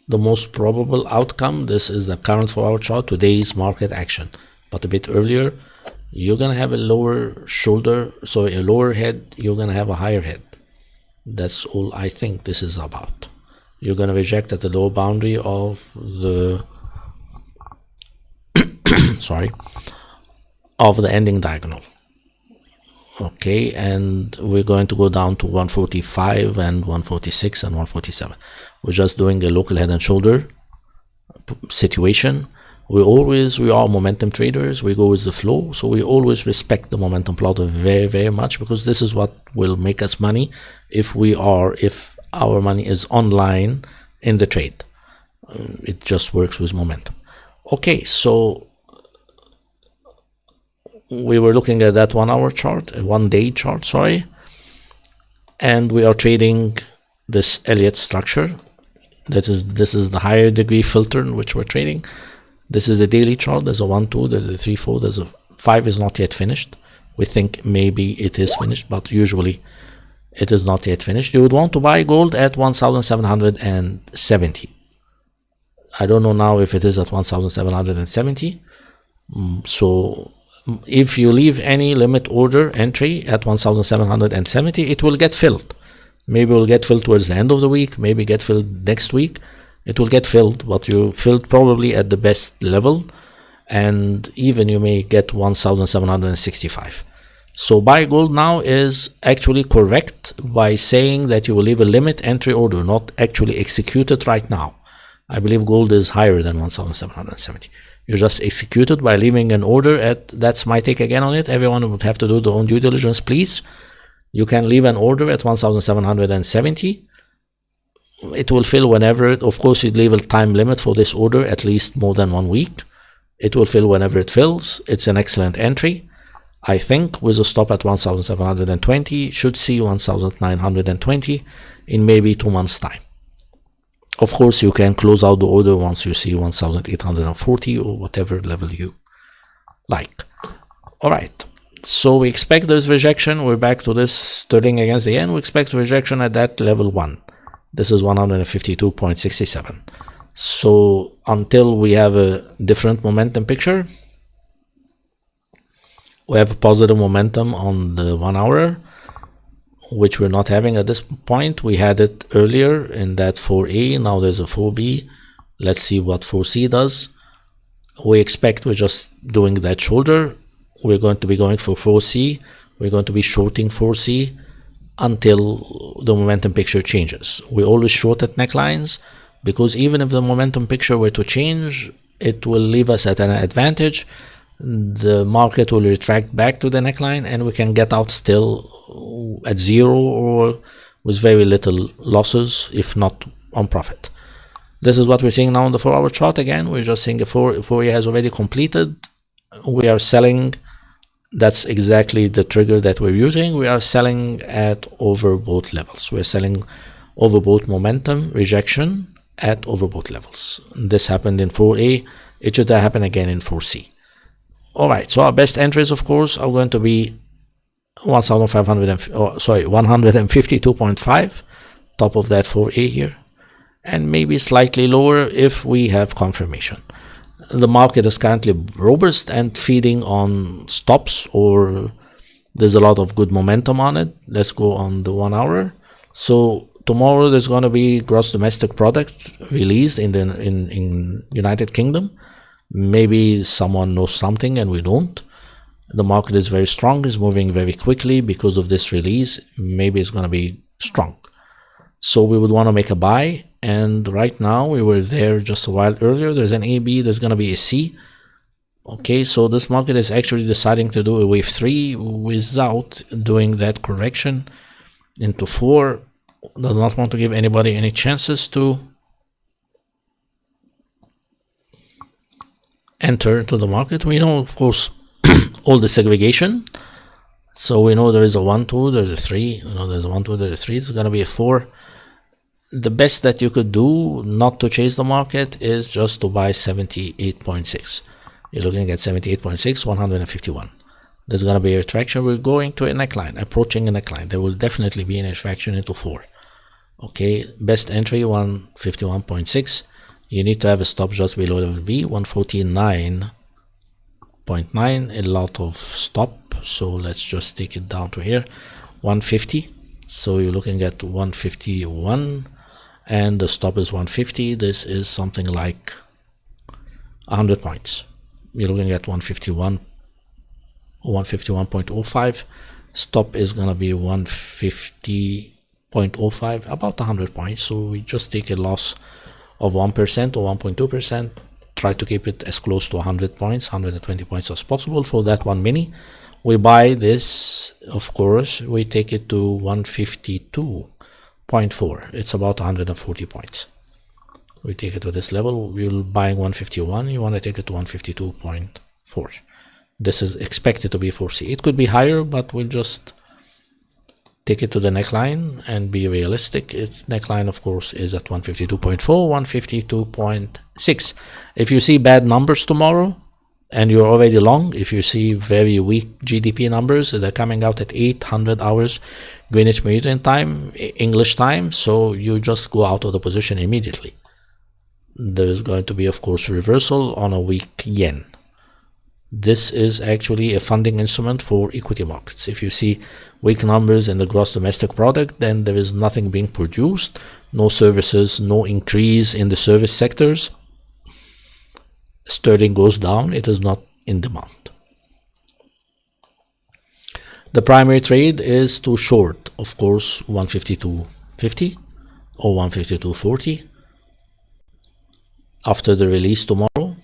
the most probable outcome. This is the current 4-hour chart, today's market action. But a bit earlier, you're gonna have a lower shoulder, so a lower head, you're gonna have a higher head. That's all I think this is about. You're gonna reject at the lower boundary of the sorry, of the ending diagonal. Okay, and we're going to go down to 145 and 146 and 147. We're just doing a local head and shoulder situation. We are momentum traders. We go with the flow, so we always respect the momentum plot very, very much, because this is what will make us money if our money is online in the trade. It just works with momentum. Okay, so we were looking at that 1-hour chart, a 1-day chart, sorry, and we are trading this Elliott structure. This is the higher degree filter in which we're trading. This is a daily chart. There's a 1, 2, there's a 3, 4, there's a 5 is not yet finished. We think maybe it is finished, but usually it is not yet finished. You would want to buy gold at 1,770. I don't know now if it is at 1,770. So if you leave any limit order entry at 1,770, it will get filled. Maybe it will get filled towards the end of the week, maybe get filled next week. It will get filled, but you filled probably at the best level, and even you may get 1,765. So buy gold now is actually correct by saying that you will leave a limit entry order, not actually execute it right now. I believe gold is higher than 1,770. You just execute it by leaving an order at, that's my take again on it. Everyone would have to do their own due diligence, please. You can leave an order at 1,770. It will fill whenever, of course, you leave a time limit for this order, at least more than 1 week. It will fill whenever it fills. It's an excellent entry. I think with a stop at 1,720, should see 1,920 in maybe 2 months' time. Of course, you can close out the order once you see 1,840 or whatever level you like. All right. So we expect this rejection. We're back to this sterling against the yen. We expect rejection at that level 1. This is 152.67. So until we have a different momentum picture, we have a positive momentum on the 1 hour, which we're not having at this point. We had it earlier in that 4A. Now there's a 4B. Let's see what 4C does. We expect we're just doing that shoulder. We're going to be going for 4C. We're going to be shorting 4C until the momentum picture changes. We always short at necklines, because even if the momentum picture were to change, it will leave us at an advantage. The market will retract back to the neckline, and we can get out still at 0 or with very little losses, if not on profit. This is what we're seeing now on the 4-hour chart. Again, we're just seeing a 4A has already completed. We are selling. That's exactly the trigger that we're using. We are selling at overbought levels. We're selling overbought momentum rejection at overbought levels. This happened in 4A. It should happen again in 4C. All right, so our best entries, of course, are going to be 152.5, top of that 4A here, and maybe slightly lower if we have confirmation. The market is currently robust and feeding on stops, or there's a lot of good momentum on it. Let's go on the 1 hour. So tomorrow there's going to be gross domestic product released in United Kingdom. Maybe someone knows something and we don't. The market is very strong, is moving very quickly because of this release. Maybe it's going to be strong. So we would want to make a buy. And right now we were there just a while earlier. There's an AB, there's going to be a C. Okay, so this market is actually deciding to do a wave 3 without doing that correction into 4. Does not want to give anybody any chances to enter to the market. We know, of course, all the segregation. So we know there is a 1, 2, there's a 3. You know, there's a 1, 2, there's a 3. It's going to be a 4. The best that you could do not to chase the market is just to buy 78.6. You're looking at 78.6, 151. There's going to be a retraction. We're going to a neckline, approaching a neckline. There will definitely be an retraction into 4. Okay, best entry 151.6. You need to have a stop just below level B, 149.9, a lot of stop. So let's just take it down to here, 150. So you're looking at 151 and the stop is 150. This is something like 100 points. You're looking at 151.05. Stop is gonna be 150.05, about 100 points. So we just take a loss of 1% or 1.2%. Try to keep it as close to 100 points, 120 points as possible for that 1 mini. We buy this, of course, we take it to 152.4. It's about 140 points. We take it to this level. We're buying 151. You want to take it to 152.4. This is expected to be 4C. It could be higher, but we'll just take it to the neckline and be realistic. Its neckline, of course, is at 152.4, 152.6. If you see bad numbers tomorrow and you're already long, if you see very weak GDP numbers, they're coming out at 800 hours Greenwich Meridian time, English time, so you just go out of the position immediately. There is going to be, of course, reversal on a weak yen. This is actually a funding instrument for equity markets. If you see weak numbers in the gross domestic product, then there is nothing being produced, no services, no increase in the service sectors. Sterling goes down, it is not in demand. The primary trade is to short, of course, 152.50 or 152.40. After the release tomorrow,